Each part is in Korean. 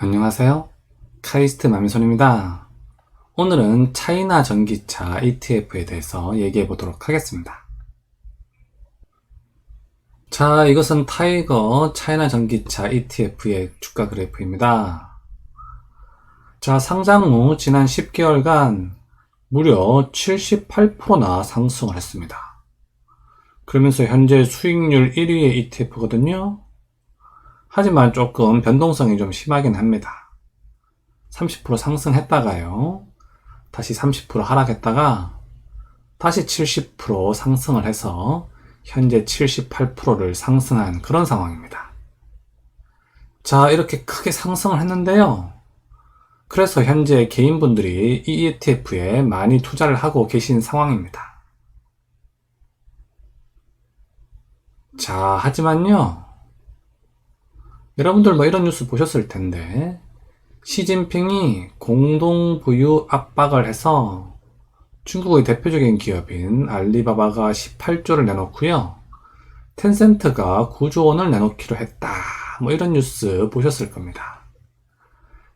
안녕하세요. 카이스트 마미손입니다. 오늘은 차이나 전기차 ETF에 대해서 얘기해 보도록 하겠습니다. 자, 이것은 타이거 차이나 전기차 ETF의 주가 그래프입니다. 자, 상장 후 지난 10개월간 무려 78%나 상승을 했습니다. 그러면서 현재 수익률 1위의 ETF거든요. 하지만 조금 변동성이 좀 심하긴 합니다. 30% 상승했다가요, 다시 30% 하락했다가 다시 70% 상승을 해서 현재 78%를 상승한 그런 상황입니다. 자, 이렇게 크게 상승을 했는데요, 그래서 현재 개인분들이 이 ETF에 많이 투자를 하고 계신 상황입니다. 자, 하지만요, 여러분들 이런 뉴스 보셨을 텐데, 시진핑이 공동부유 압박을 해서 중국의 대표적인 기업인 알리바바가 18조를 내놓고요, 텐센트가 9조 원을 내놓기로 했다, 이런 뉴스 보셨을 겁니다.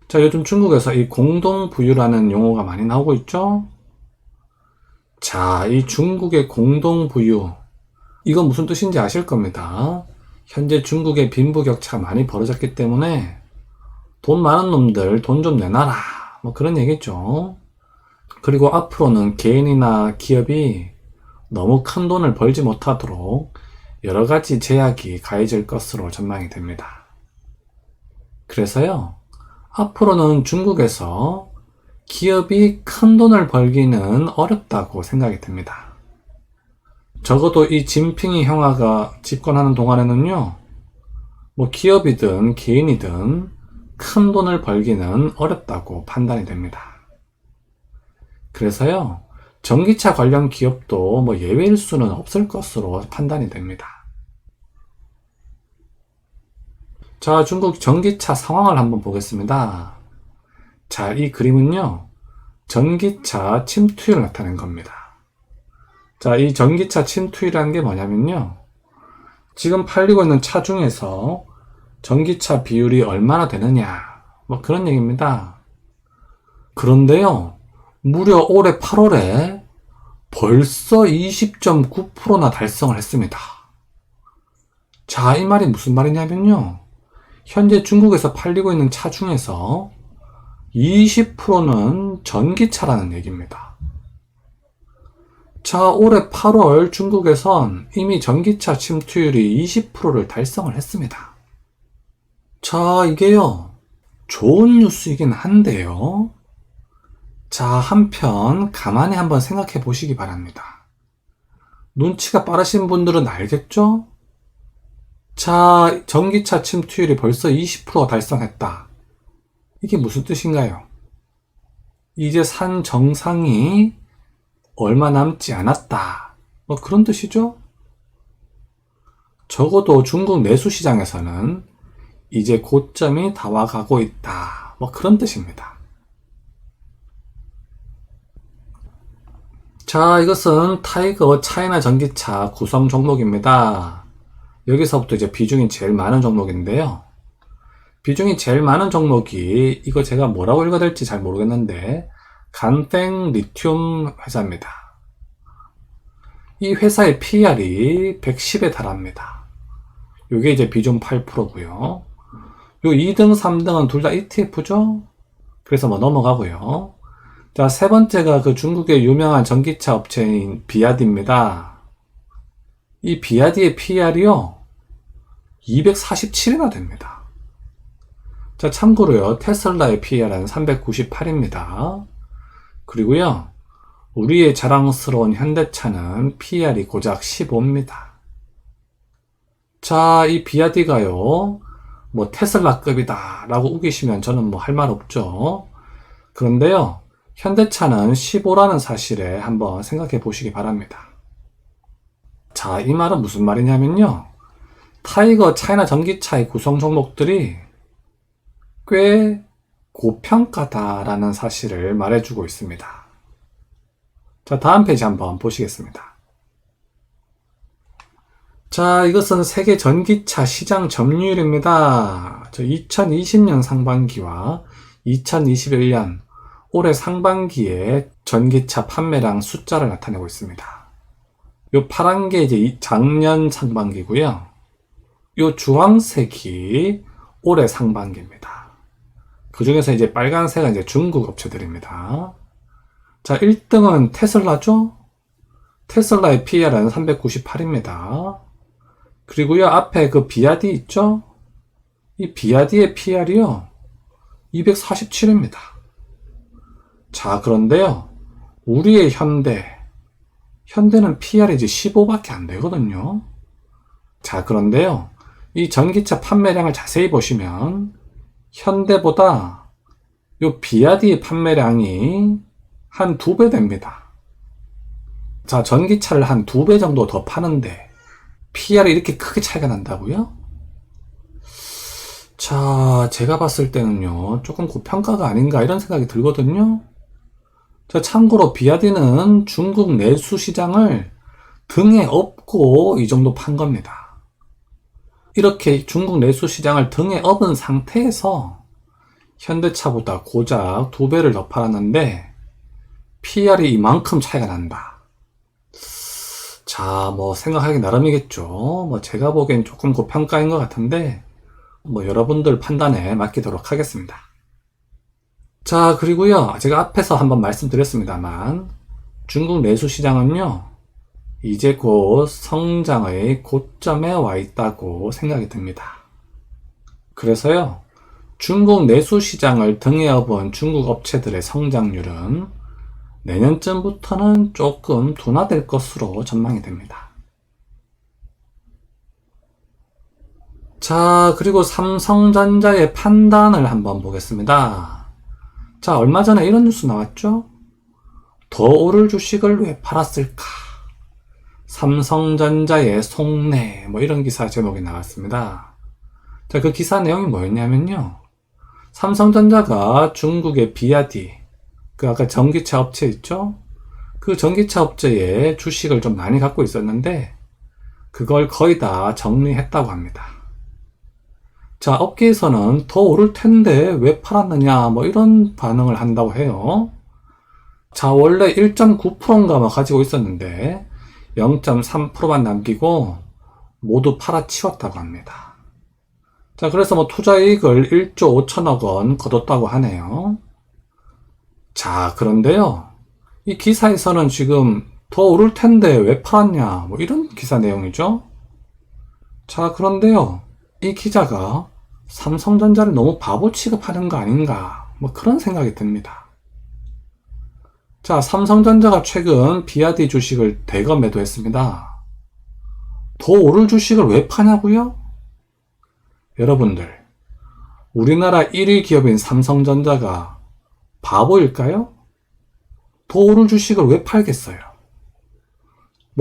자, 요즘 중국에서 이 공동부유라는 용어가 많이 나오고 있죠. 자, 이 중국의 공동부유, 이건 무슨 뜻인지 아실 겁니다. 현재 중국의 빈부격차가 많이 벌어졌기 때문에 돈 많은 놈들 돈 좀 내놔라, 그런 얘기죠. 그리고 앞으로는 개인이나 기업이 너무 큰 돈을 벌지 못하도록 여러가지 제약이 가해질 것으로 전망이 됩니다. 그래서요, 앞으로는 중국에서 기업이 큰 돈을 벌기는 어렵다고 생각이 됩니다. 적어도 이 진핑이 형아가 집권하는 동안에는요, 기업이든 개인이든 큰 돈을 벌기는 어렵다고 판단이 됩니다. 그래서요, 전기차 관련 기업도 예외일 수는 없을 것으로 판단이 됩니다. 자, 중국 전기차 상황을 한번 보겠습니다. 자, 이 그림은요, 전기차 침투율을 나타낸 겁니다. 자, 이 전기차 침투율이라는 게 뭐냐면요, 지금 팔리고 있는 차 중에서 전기차 비율이 얼마나 되느냐, 그런 얘기입니다. 그런데요, 무려 올해 8월에 벌써 20.9%나 달성을 했습니다. 자, 이 말이 무슨 말이냐면요, 현재 중국에서 팔리고 있는 차 중에서 20%는 전기차라는 얘기입니다. 자, 올해 8월 중국에선 이미 전기차 침투율이 20%를 달성을 했습니다. 자, 이게요, 좋은 뉴스이긴 한데요, 자, 한편 가만히 한번 생각해 보시기 바랍니다. 눈치가 빠르신 분들은 알겠죠? 자, 전기차 침투율이 벌써 20% 달성했다. 이게 무슨 뜻인가요? 이제 산 정상이 얼마 남지 않았다, 그런 뜻이죠? 적어도 중국 내수시장에서는 이제 고점이 다가가고 있다, 그런 뜻입니다. 자, 이것은 타이거 차이나 전기차 구성 종목입니다. 여기서부터 이제 비중이 제일 많은 종목인데요, 비중이 제일 많은 종목이, 이거 제가 뭐라고 읽어야 될지 잘 모르겠는데, 간땡 리튬 회사입니다. 이 회사의 PR이 110에 달합니다. 이게 이제 비중 8%고요. 요 2등, 3등은 둘 다 ETF죠? 그래서 넘어가고요. 자, 세 번째가 그 중국의 유명한 전기차 업체인 비아디입니다. 이 비아디의 PR이요, 247이나 됩니다. 자, 참고로요, 테슬라의 PR은 398입니다. 그리고요, 우리의 자랑스러운 현대차는 PR이 고작 15입니다. 자, 이 비아디가요, 테슬라급이다 라고 우기시면 저는 할 말 없죠. 그런데요, 현대차는 15라는 사실에 한번 생각해 보시기 바랍니다. 자, 이 말은 무슨 말이냐면요, 타이거 차이나 전기차의 구성 종목들이 꽤 고평가다라는 사실을 말해주고 있습니다. 자, 다음 페이지 한번 보시겠습니다. 자, 이것은 세계 전기차 시장 점유율입니다. 2020년 상반기와 2021년 올해 상반기에 전기차 판매량 숫자를 나타내고 있습니다. 요 파란 게 이제 작년 상반기고요. 요 주황색이 올해 상반기입니다. 그 중에서 이제 빨간색은 이제 중국 업체들입니다. 자, 1등은 테슬라죠? 테슬라의 PER은 398입니다. 그리고요, 앞에 그 비아디 있죠? 이 비아디의 PER이요, 247입니다. 자, 그런데요, 우리의 현대는 PER이 이제 15밖에 안 되거든요. 자, 그런데요, 이 전기차 판매량을 자세히 보시면, 현대보다 요 비아디 판매량이 한 2배 됩니다. 자, 전기차를 한 2배 정도 더 파는데 PER이 이렇게 크게 차이가 난다고요? 자, 제가 봤을 때는요, 조금 고평가가 아닌가 이런 생각이 들거든요. 자, 참고로 비아디는 중국 내수 시장을 등에 업고 이 정도 판 겁니다. 이렇게 중국 내수 시장을 등에 업은 상태에서 현대차보다 고작 2배를 더 팔았는데 PER이 이만큼 차이가 난다. 자, 뭐 생각하기 나름이겠죠. 제가 보기엔 조금 고평가인 것 같은데 여러분들 판단에 맡기도록 하겠습니다. 자, 그리고요, 제가 앞에서 한번 말씀드렸습니다만 중국 내수 시장은요, 이제 곧 성장의 고점에 와 있다고 생각이 듭니다. 그래서요, 중국 내수 시장을 등에 업은 중국 업체들의 성장률은 내년쯤부터는 조금 둔화될 것으로 전망이 됩니다. 자, 그리고 삼성전자의 판단을 한번 보겠습니다. 자, 얼마 전에 이런 뉴스 나왔죠? 더 오를 주식을 왜 팔았을까? 삼성전자의 속내, 이런 기사 제목이 나왔습니다. 자, 그 기사 내용이 뭐였냐면요, 삼성전자가 중국의 비아디, 그 아까 전기차 업체 있죠? 그 전기차 업체에 주식을 좀 많이 갖고 있었는데 그걸 거의 다 정리했다고 합니다. 자, 업계에서는 더 오를 텐데 왜 팔았느냐, 이런 반응을 한다고 해요. 자, 원래 1.9%인가 가지고 있었는데 0.3%만 남기고 모두 팔아치웠다고 합니다. 자, 그래서 투자이익을 1조 5천억 원 거뒀다고 하네요. 자, 그런데요, 이 기사에서는 지금 더 오를 텐데 왜 팔았냐, 이런 기사 내용이죠. 자, 그런데요, 이 기자가 삼성전자를 너무 바보 취급하는 거 아닌가, 그런 생각이 듭니다. 자, 삼성전자가 최근 비아디 주식을 대거 매도했습니다. 더 오를 주식을 왜 파냐고요? 여러분들, 우리나라 1위 기업인 삼성전자가 바보일까요? 더 오를 주식을 왜 팔겠어요?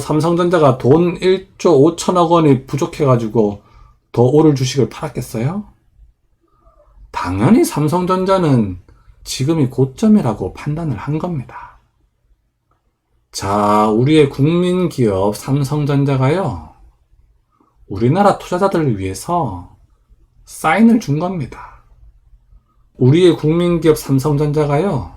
삼성전자가 돈 1조 5천억 원이 부족해가지고 더 오를 주식을 팔았겠어요? 당연히 삼성전자는 지금이 고점이라고 판단을 한 겁니다. 자, 우리의 국민기업 삼성전자가요, 우리나라 투자자들을 위해서 사인을 준 겁니다. 우리의 국민기업 삼성전자가요,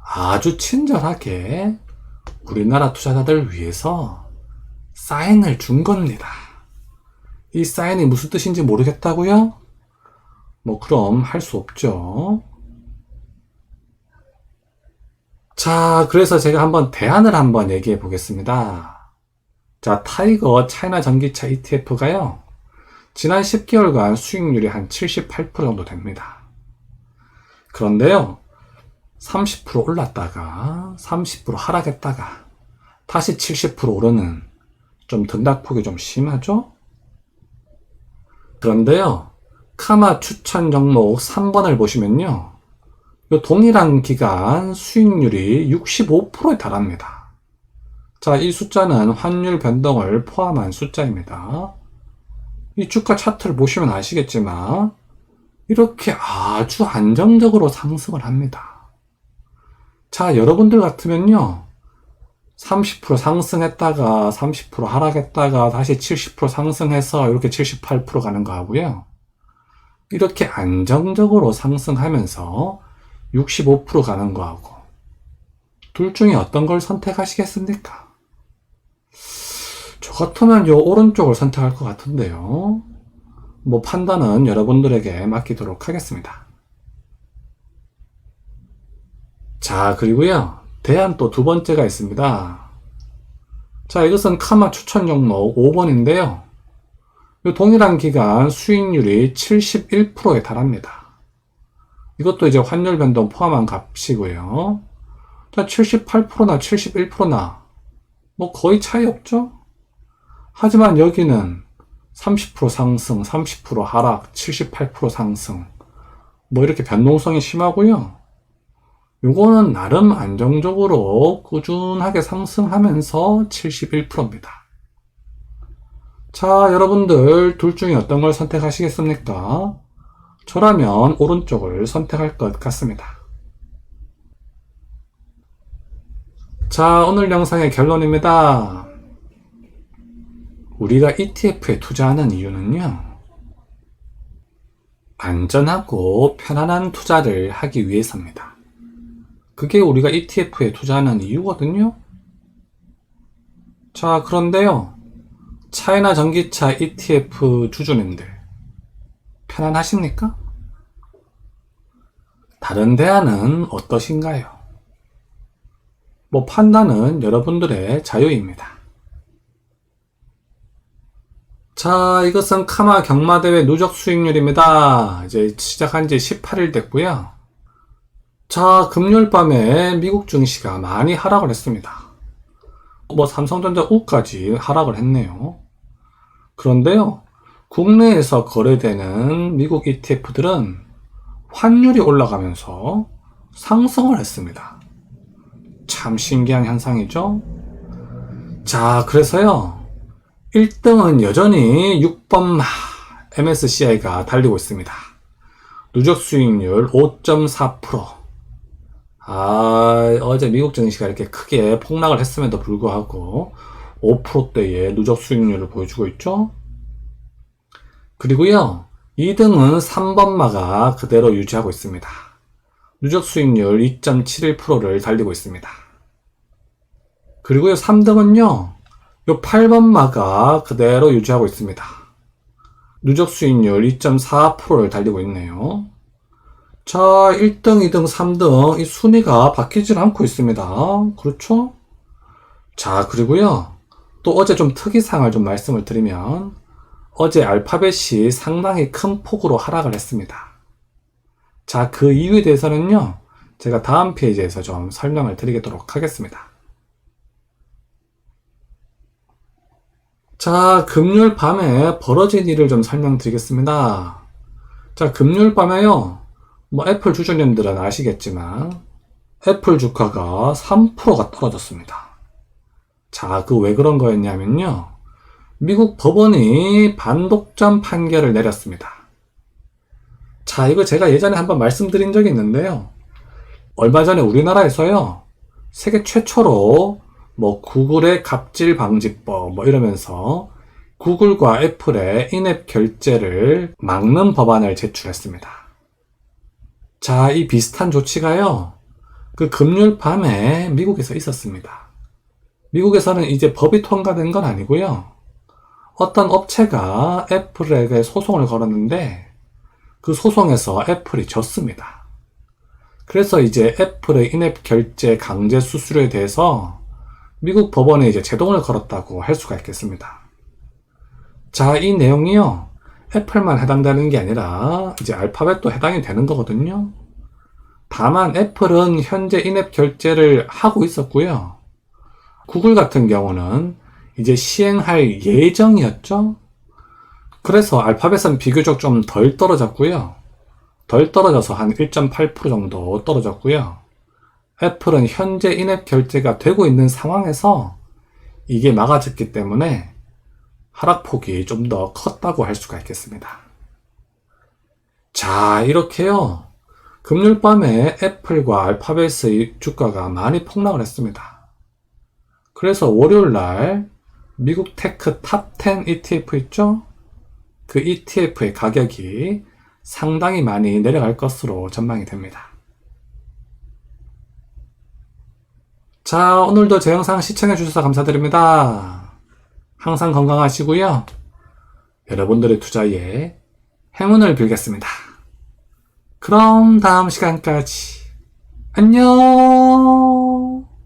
아주 친절하게 우리나라 투자자들을 위해서 사인을 준 겁니다. 이 사인이 무슨 뜻인지 모르겠다고요? 그럼 할 수 없죠. 자, 그래서 제가 한번 대안을 한번 얘기해 보겠습니다. 자, 타이거 차이나 전기차 ETF가요, 지난 10개월간 수익률이 한 78% 정도 됩니다. 그런데요, 30% 올랐다가 30% 하락했다가 다시 70% 오르는 좀 등락폭이 좀 심하죠? 그런데요, 카마 추천 종목 3번을 보시면요, 이 동일한 기간 수익률이 65%에 달합니다. 자, 이 숫자는 환율 변동을 포함한 숫자입니다. 이 주가 차트를 보시면 아시겠지만 이렇게 아주 안정적으로 상승을 합니다. 자, 여러분들 같으면요, 30% 상승했다가 30% 하락했다가 다시 70% 상승해서 이렇게 78% 가는 거 하고요. 이렇게 안정적으로 상승하면서 65% 가는 거 하고 둘 중에 어떤 걸 선택하시겠습니까? 저 같으면 요 오른쪽을 선택할 것 같은데요. 뭐 판단은 여러분들에게 맡기도록 하겠습니다. 자, 그리고요. 대안 또 두 번째가 있습니다. 자, 이것은 카마 추천 종목 5번인데요. 이 동일한 기간 수익률이 71%에 달합니다. 이것도 이제 환율 변동 포함한 값이고요. 자, 78%나 71%나 뭐 거의 차이 없죠? 하지만 여기는 30% 상승, 30% 하락, 78% 상승 뭐 이렇게 변동성이 심하고요. 요거는 나름 안정적으로 꾸준하게 상승하면서 71%입니다. 자, 여러분들 둘 중에 어떤 걸 선택하시겠습니까? 저라면 오른쪽을 선택할 것 같습니다. 자, 오늘 영상의 결론입니다. 우리가 ETF에 투자하는 이유는요, 안전하고 편안한 투자를 하기 위해서입니다. 그게 우리가 ETF에 투자하는 이유거든요. 자, 그런데요, 차이나 전기차 ETF 주주님들 편안하십니까? 다른 대안은 어떠신가요? 뭐 판단은 여러분들의 자유입니다. 자, 이것은 카마 경마대회 누적 수익률입니다. 이제 시작한 지 18일 됐고요. 자, 금요일 밤에 미국 증시가 많이 하락을 했습니다. 뭐 삼성전자 우까지 하락을 했네요. 그런데요, 국내에서 거래되는 미국 ETF들은 환율이 올라가면서 상승을 했습니다. 참 신기한 현상이죠? 자, 그래서요, 1등은 여전히 6번 MSCI가 달리고 있습니다. 누적 수익률 5.4%. 어제 미국 증시가 이렇게 크게 폭락을 했음에도 불구하고 5%대의 누적 수익률을 보여주고 있죠. 그리고요, 2등은 3번마가 그대로 유지하고 있습니다. 누적 수익률 2.71%를 달리고 있습니다. 그리고요, 3등은요, 요 8번마가 그대로 유지하고 있습니다. 누적 수익률 2.4%를 달리고 있네요. 자, 1등, 2등, 3등 이 순위가 바뀌질 않고 있습니다. 그렇죠? 자, 그리고요, 또 어제 좀 특이사항을 좀 말씀을 드리면 어제 알파벳이 상당히 큰 폭으로 하락을 했습니다. 자, 그 이유에 대해서는요, 제가 다음 페이지에서 좀 설명을 드리도록 하겠습니다. 자, 금요일 밤에 벌어진 일을 좀 설명드리겠습니다. 자, 금요일 밤에요, 뭐 애플 주주님들은 아시겠지만 애플 주가가 3%가 떨어졌습니다. 자, 그 왜 그런 거였냐면요, 미국 법원이 반독점 판결을 내렸습니다. 자, 이거 제가 예전에 한번 말씀드린 적이 있는데요, 얼마 전에 우리나라에서요, 세계 최초로 뭐 구글의 갑질 방지법 뭐 이러면서 구글과 애플의 인앱 결제를 막는 법안을 제출했습니다. 자, 이 비슷한 조치가요, 그 금요일 밤에 미국에서 있었습니다. 미국에서는 이제 법이 통과된 건 아니고요, 어떤 업체가 애플에게 소송을 걸었는데 그 소송에서 애플이 졌습니다. 그래서 이제 애플의 인앱 결제 강제 수수료에 대해서 미국 법원에 이제 제동을 걸었다고 할 수가 있겠습니다. 자, 이 내용이요, 애플만 해당되는 게 아니라 이제 알파벳도 해당이 되는 거거든요. 다만 애플은 현재 인앱 결제를 하고 있었고요, 구글 같은 경우는 이제 시행할 예정이었죠. 그래서 알파벳은 비교적 좀 덜 떨어졌고요, 덜 떨어져서 한 1.8% 정도 떨어졌고요, 애플은 현재 인앱 결제가 되고 있는 상황에서 이게 막아졌기 때문에 하락폭이 좀 더 컸다고 할 수가 있겠습니다. 자, 이렇게요, 금요일 밤에 애플과 알파벳의 주가가 많이 폭락을 했습니다. 그래서 월요일날 미국 테크 탑10 ETF 있죠? 그 ETF의 가격이 상당히 많이 내려갈 것으로 전망이 됩니다. 자, 오늘도 제 영상 시청해주셔서 감사드립니다. 항상 건강하시고요. 여러분들의 투자에 행운을 빌겠습니다. 그럼 다음 시간까지 안녕!